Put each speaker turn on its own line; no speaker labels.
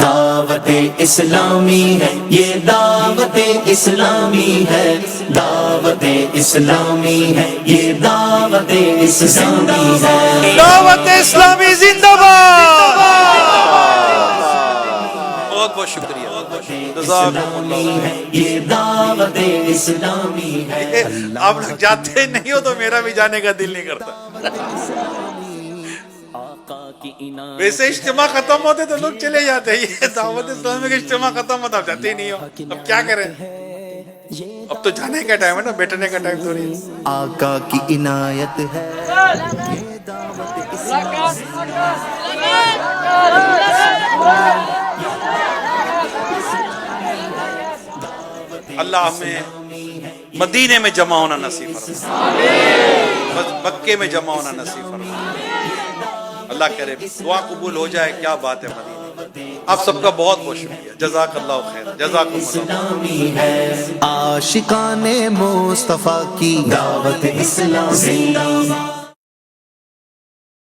دعوت اسلامی ہے، یہ دعوت اسلامی ہے، دعوت اسلامی ہے، یہ دعوت اسلامی ہے،
دعوت اسلامی زندہ باد۔ بہت بہت شکریہ، جزاکم اللہ
ہے، یہ دعوت اسلامی ہے۔
خیر۔ آپ لوگ جاتے نہیں ہو تو میرا بھی جانے کا دل نہیں کرتا۔ ویسے اجتماع ختم ہوتے تو لوگ چلے جاتے، یہ دعوت اسلامی کا اجتماع ختم ہوتا، آپ جاتے ہی نہیں ہو، اب کیا کریں؟ اب تو جانے کا ٹائم ہے نا، بیٹھنے کا ٹائم تھوڑی ہے۔
آقا کی عنایت ہے، یہ دعوت اسلامی
اللہ ہمیں مدینے میں جمع ہونا نصیب فرمائے، مکے میں جمع ہونا نصیب فرمائے۔ اللہ کرے دعا قبول ہو جائے، کیا بات ہے مدینے۔ آپ سب کا بہت بہت شکریہ، جزاک اللہ خیر، جزاکم اللہ۔
عاشقان مصطفیٰ کی دعوت اسلامی